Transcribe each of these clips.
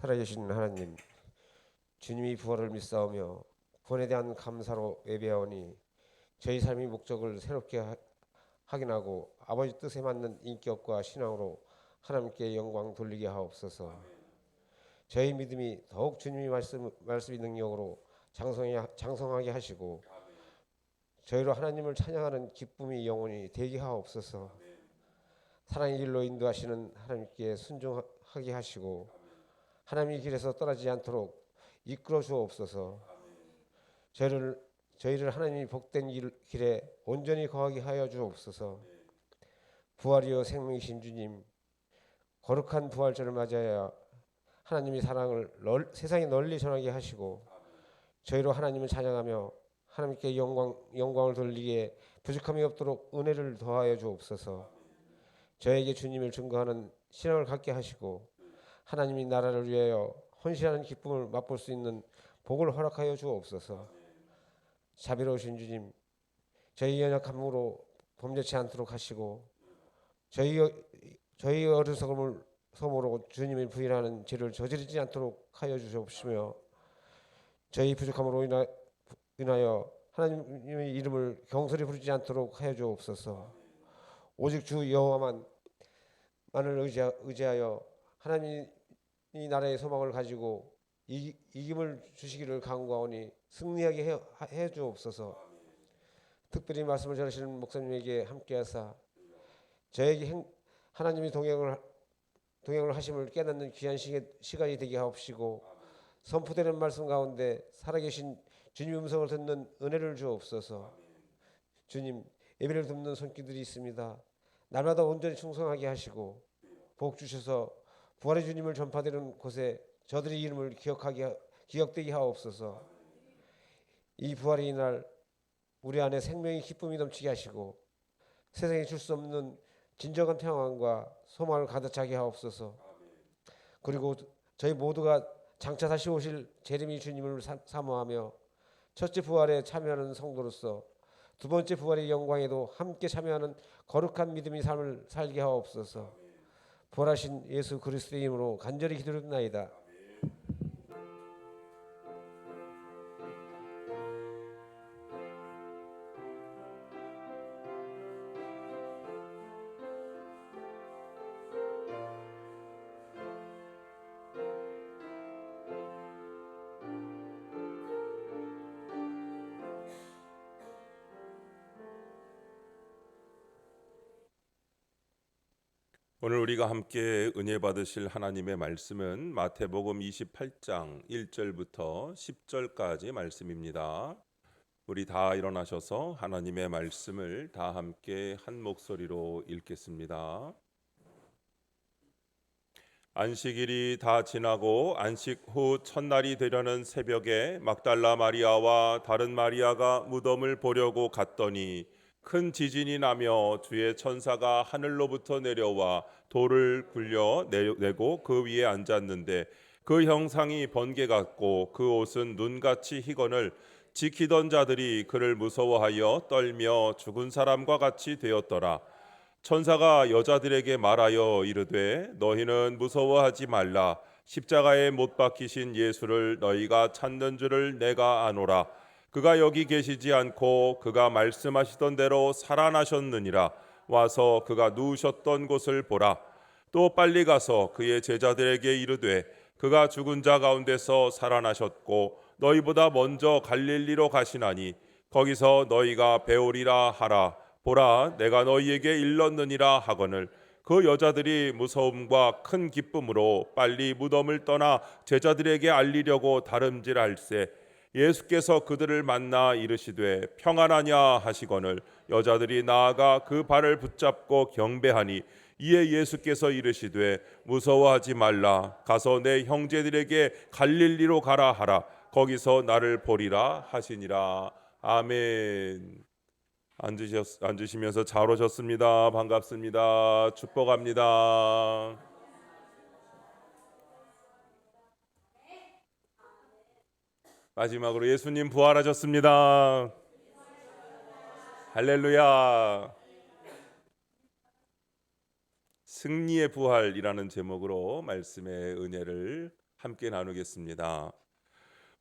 살아계신 하나님, 주님이 부활을 믿사오며 구원에 대한 감사로 예배하오니 저희 삶의 목적을 새롭게 확인하고 아버지 뜻에 맞는 인격과 신앙으로 하나님께 영광 돌리게 하옵소서. 저희 믿음이 더욱 주님의 말씀의 능력으로 장성하게 하시고 저희로 하나님을 찬양하는 기쁨이 영원히 되게 하옵소서. 사랑의 길로 인도하시는 하나님께 순종하게 하시고 하나님의 길에서 떠나지 않도록 이끌어 주옵소서. 저희를 하나님이 복된 길에 온전히 거하게 하여 주옵소서. 부활이요 생명이신 주님, 거룩한 부활절을 맞이하여 하나님의 사랑을 세상에 널리 전하게 하시고 저희로 하나님을 찬양하며 하나님께 영광을 돌리기에 부족함이 없도록 은혜를 더하여 주옵소서. 저에게 주님을 증거하는 신앙을 갖게 하시고 하나님의 나라를 위하여 헌신하는 기쁨을 맛볼 수 있는 복을 허락하여 주옵소서. 자비로우신 주님, 저희 연약함으로 범죄치 않도록 하시고 저희 어리석음으로 주님을 부인하는 죄를 저지르지 않도록 하여 주옵시며 저희 부족함으로 인하여 하나님의 이름을 경솔히 부르지 않도록 하여 주옵소서. 오직 주 여호와만을 의지하여 하나님의 나라의 소망을 가지고 이김을 주시기를 간구하오니 승리하게 해 주옵소서. 특별히 말씀을 전하시는 목사님에게 함께하사 저에게 하나님의 동행을 하심을 깨닫는 귀한 시간이 되게 하옵시고 선포되는 말씀 가운데 살아계신 주님의 음성을 듣는 은혜를 주옵소서. 주님, 예배를 듣는 손길들이 있습니다. 날마다 온전히 충성하게 하시고 복 주셔서 부활의 주님을 전파되는 곳에 저들의 이름을 기억되게 하옵소서. 이 부활의 이날 우리 안에 생명의 기쁨이 넘치게 하시고 세상에 줄 수 없는 진정한 평안과 소망을 가득 차게 하옵소서. 그리고 저희 모두가 장차 다시 오실 재림의 주님을 사모하며 첫째 부활에 참여하는 성도로서 두 번째 부활의 영광에도 함께 참여하는 거룩한 믿음의 삶을 살게 하옵소서. 부활하신 예수 그리스도의 이름으로 간절히 기도드립나이다. 오늘 우리가 함께 은혜 받으실 하나님의 말씀은 마태복음 28장 1절부터 10절까지 말씀입니다. 우리 다 일어나셔서 하나님의 말씀을 다 함께 한 목소리로 읽겠습니다. 안식일이 다 지나고 안식 후 첫날이 되려는 새벽에 막달라 마리아와 다른 마리아가 무덤을 보려고 갔더니 큰 지진이 나며 주의 천사가 하늘로부터 내려와 돌을 굴려 내고 그 위에 앉았는데 그 형상이 번개 같고 그 옷은 눈같이 희건을 지키던 자들이 그를 무서워하여 떨며 죽은 사람과 같이 되었더라. 천사가 여자들에게 말하여 이르되 너희는 무서워하지 말라. 십자가에 못 박히신 예수를 너희가 찾는 줄을 내가 아노라. 그가 여기 계시지 않고 그가 말씀하시던 대로 살아나셨느니라. 와서 그가 누우셨던 곳을 보라. 또 빨리 가서 그의 제자들에게 이르되 그가 죽은 자 가운데서 살아나셨고 너희보다 먼저 갈릴리로 가시나니 거기서 너희가 배우리라 하라. 보라, 내가 너희에게 일렀느니라 하거늘 그 여자들이 무서움과 큰 기쁨으로 빨리 무덤을 떠나 제자들에게 알리려고 다름질할세. 예수께서 그들을 만나 이르시되 평안하냐 하시거늘 여자들이 나아가 그 발을 붙잡고 경배하니 이에 예수께서 이르시되 무서워하지 말라. 가서 내 형제들에게 갈릴리로 가라 하라. 거기서 나를 보리라 하시니라. 아멘. 앉으시면서 잘 오셨습니다. 반갑습니다. 축복합니다. 마지막으로 예수님 부활하셨습니다. 할렐루야. 승리의 부활이라는 제목으로 말씀의 은혜를 함께 나누겠습니다.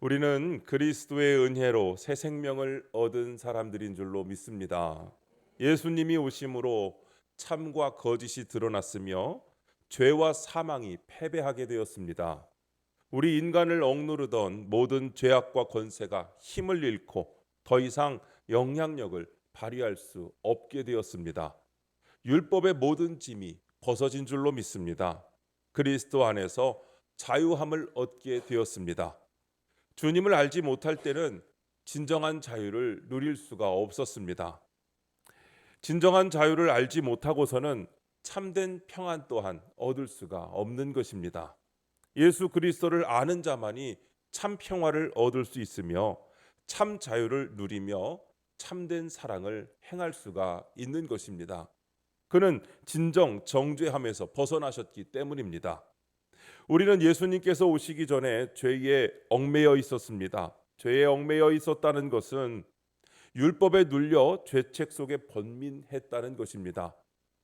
우리는 그리스도의 은혜로 새 생명을 얻은 사람들인 줄로 믿습니다. 예수님이 오심으로 참과 거짓이 드러났으며 죄와 사망이 패배하게 되었습니다. 우리 인간을 억누르던 모든 죄악과 권세가 힘을 잃고 더 이상 영향력을 발휘할 수 없게 되었습니다. 율법의 모든 짐이 벗어진 줄로 믿습니다. 그리스도 안에서 자유함을 얻게 되었습니다. 주님을 알지 못할 때는 진정한 자유를 누릴 수가 없었습니다. 진정한 자유를 알지 못하고서는 참된 평안 또한 얻을 수가 없는 것입니다. 예수 그리스도를 아는 자만이 참 평화를 얻을 수 있으며 참 자유를 누리며 참된 사랑을 행할 수가 있는 것입니다. 그는 진정 정죄함에서 벗어나셨기 때문입니다. 우리는 예수님께서 오시기 전에 죄에 얽매여 있었습니다. 죄에 얽매여 있었다는 것은 율법에 눌려 죄책 속에 번민했다는 것입니다.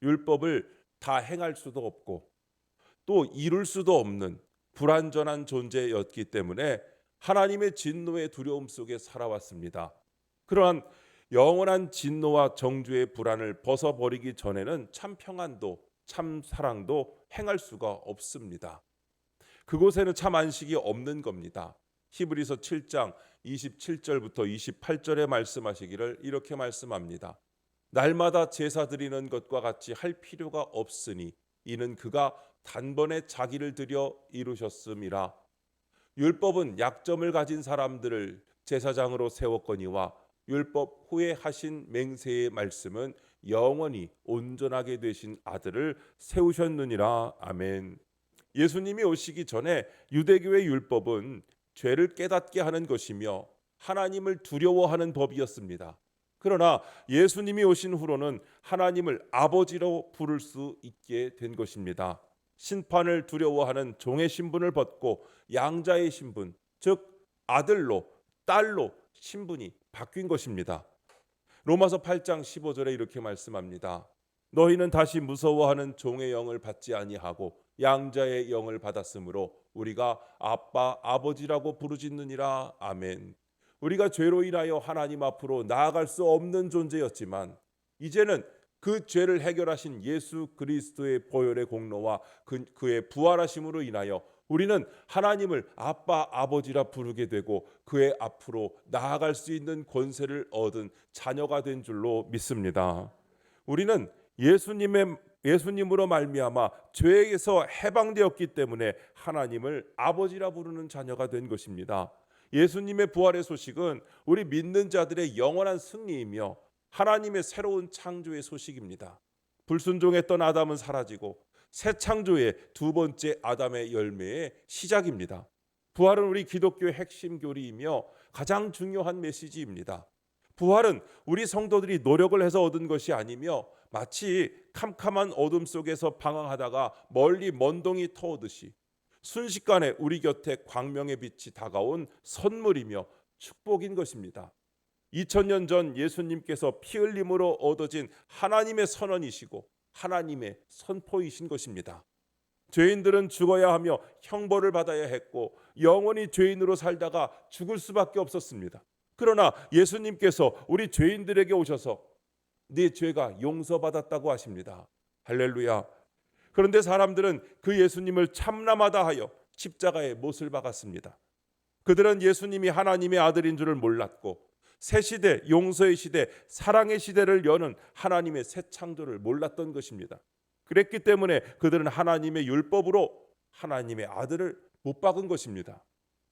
율법을 다 행할 수도 없고 또 이룰 수도 없는 불완전한 존재였기 때문에 하나님의 진노의 두려움 속에 살아왔습니다. 그러한 영원한 진노와 정죄의 불안을 벗어버리기 전에는 참 평안도 참 사랑도 행할 수가 없습니다. 그곳에는 참 안식이 없는 겁니다. 히브리서 7장 27절부터 28절에 말씀하시기를 이렇게 말씀합니다. 날마다 제사 드리는 것과 같이 할 필요가 없으니 이는 그가 단번에 자기를 드려 이루셨음이라. 율법은 약점을 가진 사람들을 제사장으로 세웠거니와 율법 후에 하신 맹세의 말씀은 영원히 온전하게 되신 아들을 세우셨느니라. 아멘. 예수님이 오시기 전에 유대교의 율법은 죄를 깨닫게 하는 것이며 하나님을 두려워하는 법이었습니다. 그러나 예수님이 오신 후로는 하나님을 아버지로 부를 수 있게 된 것입니다. 심판을 두려워하는 종의 신분을 벗고 양자의 신분, 즉 아들로 딸로 신분이 바뀐 것입니다. 로마서 8장 15절에 이렇게 말씀합니다. 너희는 다시 무서워하는 종의 영을 받지 아니하고 양자의 영을 받았으므로 우리가 아빠 아버지라고 부르짖느니라. 아멘. 우리가 죄로 인하여 하나님 앞으로 나아갈 수 없는 존재였지만 이제는 그 죄를 해결하신 예수 그리스도의 보혈의 공로와 그의 부활하심으로 인하여 우리는 하나님을 아빠 아버지라 부르게 되고 그의 앞으로 나아갈 수 있는 권세를 얻은 자녀가 된 줄로 믿습니다. 우리는 예수님으로 말미암아 죄에서 해방되었기 때문에 하나님을 아버지라 부르는 자녀가 된 것입니다. 예수님의 부활의 소식은 우리 믿는 자들의 영원한 승리이며 하나님의 새로운 창조의 소식입니다. 불순종했던 아담은 사라지고 새 창조의 두 번째 아담의 열매의 시작입니다. 부활은 우리 기독교의 핵심 교리이며 가장 중요한 메시지입니다. 부활은 우리 성도들이 노력을 해서 얻은 것이 아니며 마치 캄캄한 어둠 속에서 방황하다가 멀리 먼동이 터오듯이 순식간에 우리 곁에 광명의 빛이 다가온 선물이며 축복인 것입니다. 2000년 전 예수님께서 피 흘림으로 얻어진 하나님의 선언이시고 하나님의 선포이신 것입니다. 죄인들은 죽어야 하며 형벌을 받아야 했고 영원히 죄인으로 살다가 죽을 수밖에 없었습니다. 그러나 예수님께서 우리 죄인들에게 오셔서 네 죄가 용서받았다고 하십니다. 할렐루야. 그런데 사람들은 그 예수님을 참남하다 하여 십자가에 못을 박았습니다. 그들은 예수님이 하나님의 아들인 줄을 몰랐고 새 시대, 용서의 시대, 사랑의 시대를 여는 하나님의 새 창조를 몰랐던 것입니다. 그랬기 때문에 그들은 하나님의 율법으로 하나님의 아들을 못 박은 것입니다.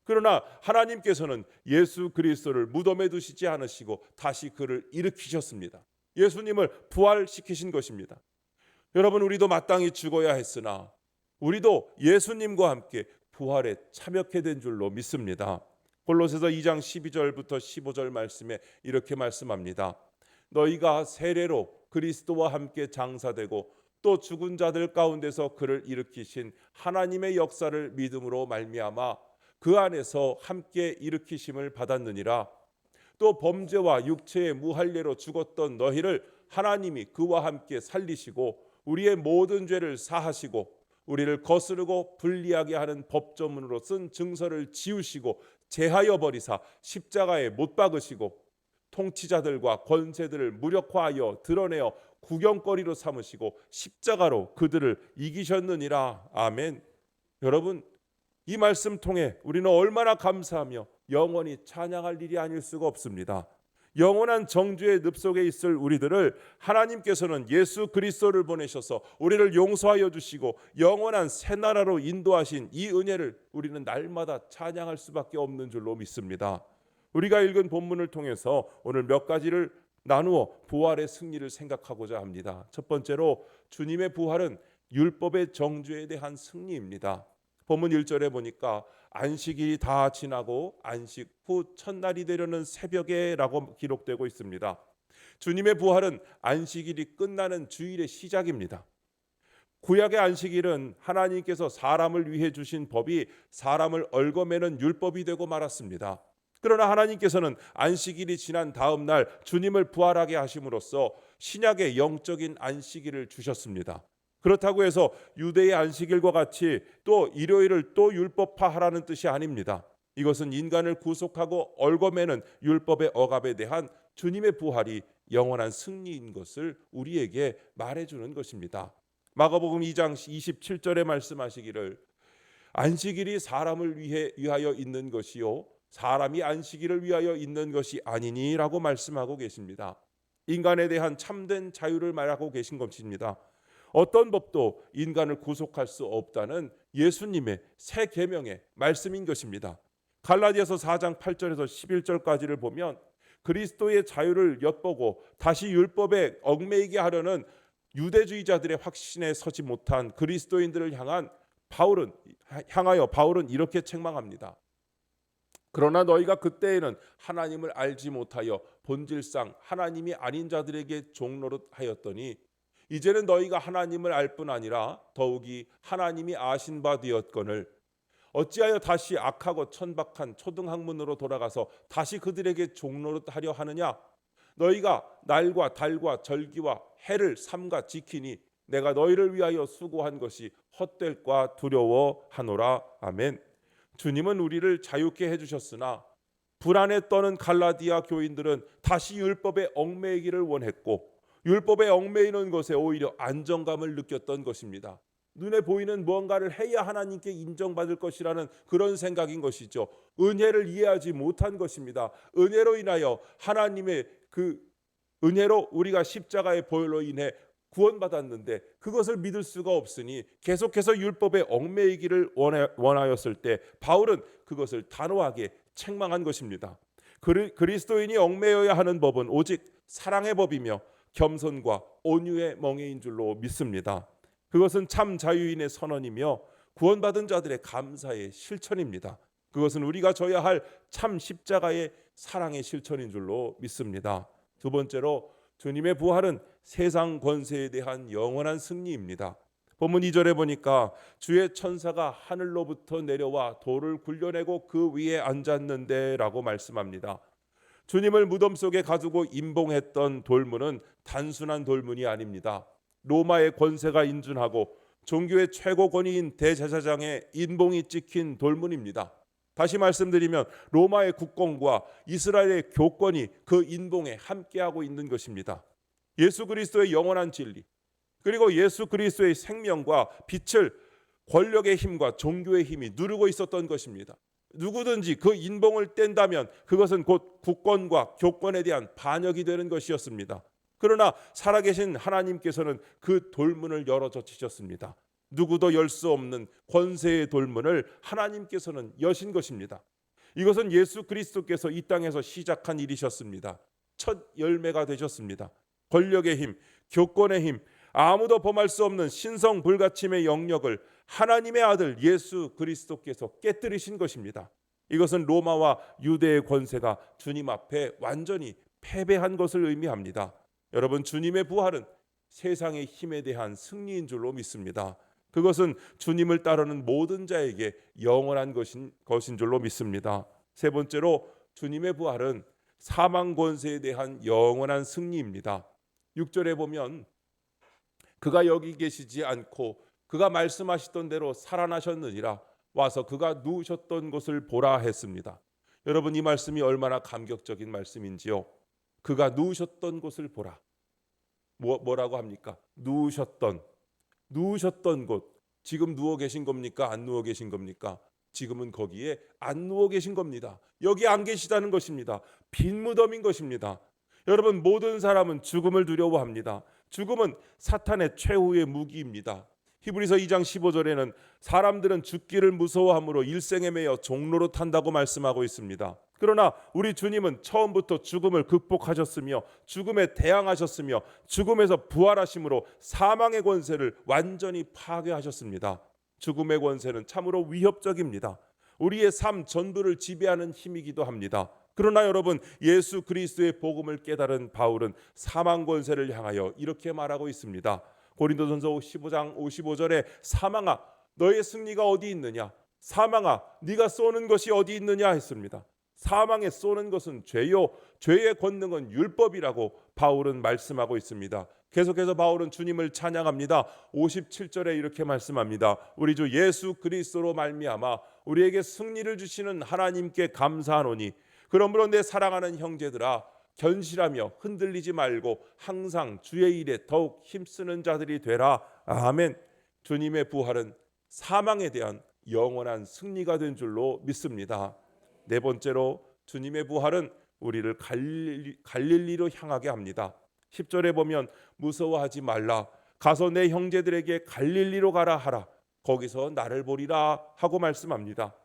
그러나 하나님께서는 예수 그리스도를 무덤에 두시지 않으시고 다시 그를 일으키셨습니다. 예수님을 부활시키신 것입니다. 여러분, 우리도 마땅히 죽어야 했으나 우리도 예수님과 함께 부활에 참여하게 된 줄로 믿습니다. 골로새서 2장 12절부터 15절 말씀에 이렇게 말씀합니다. 너희가 세례로 그리스도와 함께 장사되고 또 죽은 자들 가운데서 그를 일으키신 하나님의 역사를 믿음으로 말미암아 그 안에서 함께 일으키심을 받았느니라. 또 범죄와 육체의 무할례로 죽었던 너희를 하나님이 그와 함께 살리시고 우리의 모든 죄를 사하시고 우리를 거스르고 불리하게 하는 법조문으로 쓴 증서를 지우시고 제하여 버리사 십자가에 못 박으시고 통치자들과 권세들을 무력화하여 드러내어 구경거리로 삼으시고 십자가로 그들을 이기셨느니라. 아멘. 여러분, 이 말씀 통해 우리는 얼마나 감사하며 영원히 찬양할 일이 아닐 수가 없습니다. 영원한 정죄의 늪속에 있을 우리들을 하나님께서는 예수 그리스도를 보내셔서 우리를 용서하여 주시고 영원한 새 나라로 인도하신 이 은혜를 우리는 날마다 찬양할 수밖에 없는 줄로 믿습니다. 우리가 읽은 본문을 통해서 오늘 몇 가지를 나누어 부활의 승리를 생각하고자 합니다. 첫 번째로 주님의 부활은 율법의 정죄에 대한 승리입니다. 본문 1절에 보니까 안식일이 다 지나고 안식 후 첫날이 되려는 새벽에 라고 기록되고 있습니다. 주님의 부활은 안식일이 끝나는 주일의 시작입니다. 구약의 안식일은 하나님께서 사람을 위해 주신 법이 사람을 얽어매는 율법이 되고 말았습니다. 그러나 하나님께서는 안식일이 지난 다음 날 주님을 부활하게 하심으로써 신약의 영적인 안식일을 주셨습니다. 그렇다고 해서 유대의 안식일과 같이 또 일요일을 또 율법화하라는 뜻이 아닙니다. 이것은 인간을 구속하고 얽어매는 율법의 억압에 대한 주님의 부활이 영원한 승리인 것을 우리에게 말해주는 것입니다. 마가복음 2장 27절에 말씀하시기를 안식일이 사람을 위하여 있는 것이요 사람이 안식일을 위하여 있는 것이 아니니라고 말씀하고 계십니다. 인간에 대한 참된 자유를 말하고 계신 것입니다. 어떤 법도 인간을 구속할 수 없다는 예수님의 새 계명의 말씀인 것입니다. 갈라디아서 4장 8절에서 11절까지를 보면 그리스도의 자유를 엿보고 다시 율법에 얽매이게 하려는 유대주의자들의 확신에 서지 못한 그리스도인들을 향하여 바울은 이렇게 책망합니다. 그러나 너희가 그때에는 하나님을 알지 못하여 본질상 하나님이 아닌 자들에게 종노릇하였더니 이제는 너희가 하나님을 알 뿐 아니라 더욱이 하나님이 아신 바 되었거늘 어찌하여 다시 악하고 천박한 초등학문으로 돌아가서 다시 그들에게 종노릇하려 하느냐? 너희가 날과 달과 절기와 해를 삼가 지키니 내가 너희를 위하여 수고한 것이 헛될까 두려워하노라. 아멘. 주님은 우리를 자유케 해주셨으나 불안에 떠는 갈라디아 교인들은 다시 율법에 얽매이기를 원했고 율법에 얽매이는 것에 오히려 안정감을 느꼈던 것입니다. 눈에 보이는 무언가를 해야 하나님께 인정받을 것이라는 그런 생각인 것이죠. 은혜를 이해하지 못한 것입니다. 은혜로 인하여 하나님의 그 은혜로 우리가 십자가의 보혈로 인해 구원받았는데 그것을 믿을 수가 없으니 계속해서 율법에 얽매이기를 원하였을 때 바울은 그것을 단호하게 책망한 것입니다. 그리스도인이 얽매여야 하는 법은 오직 사랑의 법이며 겸손과 온유의 멍에인 줄로 믿습니다. 그것은 참 자유인의 선언이며 구원받은 자들의 감사의 실천입니다. 그것은 우리가 져야 할 참 십자가의 사랑의 실천인 줄로 믿습니다. 두 번째로 주님의 부활은 세상 권세에 대한 영원한 승리입니다. 본문 2절에 보니까 주의 천사가 하늘로부터 내려와 돌을 굴려내고 그 위에 앉았는데 라고 말씀합니다. 주님을 무덤 속에 가두고 임봉했던 돌문은 단순한 돌문이 아닙니다. 로마의 권세가 인준하고 종교의 최고 권위인 대제사장의 인봉이 찍힌 돌문입니다. 다시 말씀드리면 로마의 국권과 이스라엘의 교권이 그 인봉에 함께하고 있는 것입니다. 예수 그리스도의 영원한 진리 그리고 예수 그리스도의 생명과 빛을 권력의 힘과 종교의 힘이 누르고 있었던 것입니다. 누구든지 그 인봉을 뗀다면 그것은 곧 국권과 교권에 대한 반역이 되는 것이었습니다. 그러나 살아계신 하나님께서는 그 돌문을 열어젖히셨습니다. 누구도 열 수 없는 권세의 돌문을 하나님께서는 여신 것입니다. 이것은 예수 그리스도께서 이 땅에서 시작한 일이셨습니다. 첫 열매가 되셨습니다. 권력의 힘, 교권의 힘, 아무도 범할 수 없는 신성 불가침의 영역을 하나님의 아들 예수 그리스도께서 깨뜨리신 것입니다. 이것은 로마와 유대의 권세가 주님 앞에 완전히 패배한 것을 의미합니다. 여러분, 주님의 부활은 세상의 힘에 대한 승리인 줄로 믿습니다. 그것은 주님을 따르는 모든 자에게 영원한 것인 줄로 믿습니다. 세 번째로 주님의 부활은 사망 권세에 대한 영원한 승리입니다. 6절에 보면 그가 여기 계시지 않고 그가 말씀하시던 대로 살아나셨느니라. 와서 그가 누우셨던 곳을 보라 했습니다. 여러분, 이 말씀이 얼마나 감격적인 말씀인지요. 그가 누우셨던 곳을 보라. 뭐라고 합니까? 누우셨던 곳. 지금 누워 계신 겁니까? 안 누워 계신 겁니까? 지금은 거기에 안 누워 계신 겁니다. 여기 안 계시다는 것입니다. 빈 무덤인 것입니다. 여러분, 모든 사람은 죽음을 두려워합니다. 죽음은 사탄의 최후의 무기입니다. 히브리서 2장 15절에는 사람들은 죽기를 무서워함으로 일생에 매여 종로로 탄다고 말씀하고 있습니다. 그러나 우리 주님은 처음부터 죽음을 극복하셨으며 죽음에 대항하셨으며 죽음에서 부활하심으로 사망의 권세를 완전히 파괴하셨습니다. 죽음의 권세는 참으로 위협적입니다. 우리의 삶 전부를 지배하는 힘이기도 합니다. 그러나 여러분, 예수 그리스도의 복음을 깨달은 바울은 사망 권세를 향하여 이렇게 말하고 있습니다. 고린도전서 15장 55절에 사망아 너의 승리가 어디 있느냐, 사망아 네가 쏘는 것이 어디 있느냐 했습니다. 사망에 쏘는 것은 죄요, 죄의 권능은 율법이라고 바울은 말씀하고 있습니다. 계속해서 바울은 주님을 찬양합니다. 57절에 이렇게 말씀합니다. 우리 주 예수 그리스도로 말미암아 우리에게 승리를 주시는 하나님께 감사하노니 그러므로 내 사랑하는 형제들아 견실하며 흔들리지 말고 항상 주의 일에 더욱 힘쓰는 자들이 되라. 아멘. 주님의 부활은 사망에 대한 영원한 승리가 된 줄로 믿습니다. 네 번째로 주님의 부활은 우리를 갈릴리로 향하게 합니다. 10절에 보면 무서워하지 말라. 가서 내 형제들에게 갈릴리로 가라 하라. 거기서 나를 보리라 하고 말씀합니다.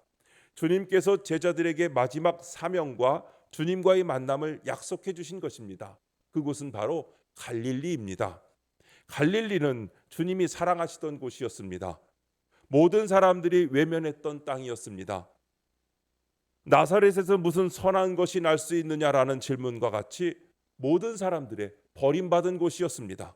주님께서 제자들에게 마지막 사명과 주님과의 만남을 약속해 주신 것입니다. 그곳은 바로 갈릴리입니다. 갈릴리는 주님이 사랑하시던 곳이었습니다. 모든 사람들이 외면했던 땅이었습니다. 나사렛에서 무슨 선한 것이 날 수 있느냐라는 질문과 같이 모든 사람들의 버림받은 곳이었습니다.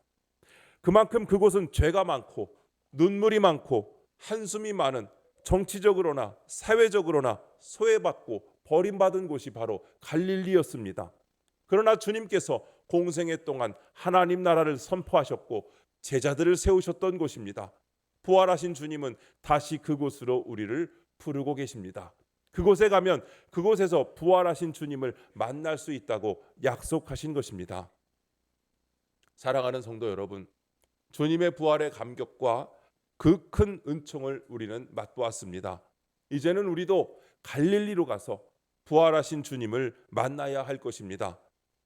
그만큼 그곳은 죄가 많고 눈물이 많고 한숨이 많은, 정치적으로나 사회적으로나 소외받고 버림받은 곳이 바로 갈릴리였습니다. 그러나 주님께서 공생애 동안 하나님 나라를 선포하셨고 제자들을 세우셨던 곳입니다. 부활하신 주님은 다시 그곳으로 우리를 부르고 계십니다. 그곳에 가면 그곳에서 부활하신 주님을 만날 수 있다고 약속하신 것입니다. 사랑하는 성도 여러분, 주님의 부활의 감격과 그 큰 은총을 우리는 맛보았습니다. 이제는 우리도 갈릴리로 가서 부활하신 주님을 만나야 할 것입니다.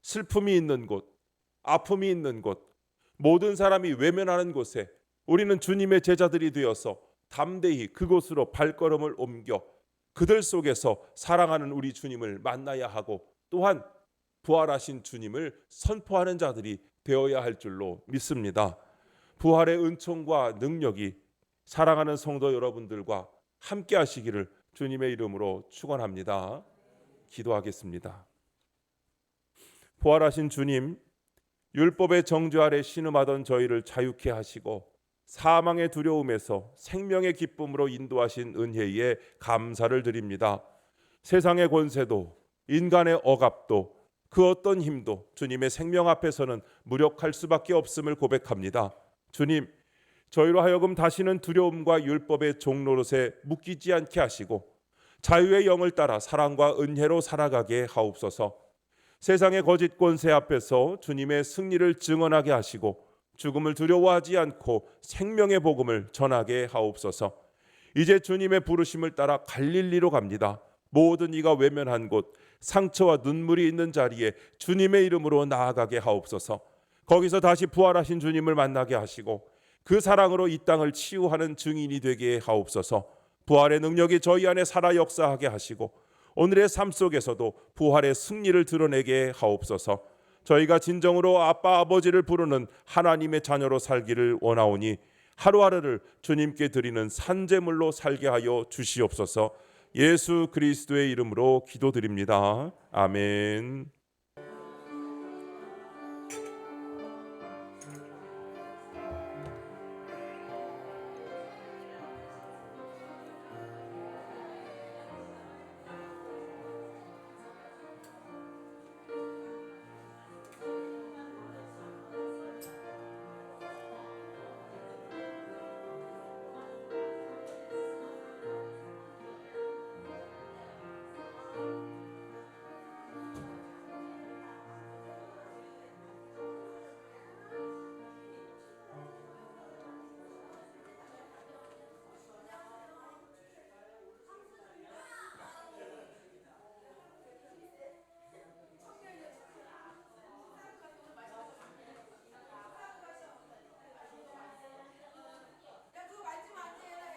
슬픔이 있는 곳, 아픔이 있는 곳, 모든 사람이 외면하는 곳에 우리는 주님의 제자들이 되어서 담대히 그곳으로 발걸음을 옮겨 그들 속에서 사랑하는 우리 주님을 만나야 하고 또한 부활하신 주님을 선포하는 자들이 되어야 할 줄로 믿습니다. 부활의 은총과 능력이 사랑하는 성도 여러분들과 함께 하시기를 주님의 이름으로 축원합니다. 기도하겠습니다. 부활하신 주님, 율법의 정죄 아래 신음하던 저희를 자유케 하시고 사망의 두려움에서 생명의 기쁨으로 인도하신 은혜에 감사를 드립니다. 세상의 권세도 인간의 억압도 그 어떤 힘도 주님의 생명 앞에서는 무력할 수밖에 없음을 고백합니다. 주님, 저희로 하여금 다시는 두려움과 율법의 종노릇에 묶이지 않게 하시고 자유의 영을 따라 사랑과 은혜로 살아가게 하옵소서. 세상의 거짓 권세 앞에서 주님의 승리를 증언하게 하시고 죽음을 두려워하지 않고 생명의 복음을 전하게 하옵소서. 이제 주님의 부르심을 따라 갈릴리로 갑니다. 모든 이가 외면한 곳, 상처와 눈물이 있는 자리에 주님의 이름으로 나아가게 하옵소서. 거기서 다시 부활하신 주님을 만나게 하시고 그 사랑으로 이 땅을 치유하는 증인이 되게 하옵소서. 부활의 능력이 저희 안에 살아 역사하게 하시고 오늘의 삶 속에서도 부활의 승리를 드러내게 하옵소서. 저희가 진정으로 아빠 아버지를 부르는 하나님의 자녀로 살기를 원하오니 하루하루를 주님께 드리는 산제물로 살게 하여 주시옵소서. 예수 그리스도의 이름으로 기도드립니다. 아멘.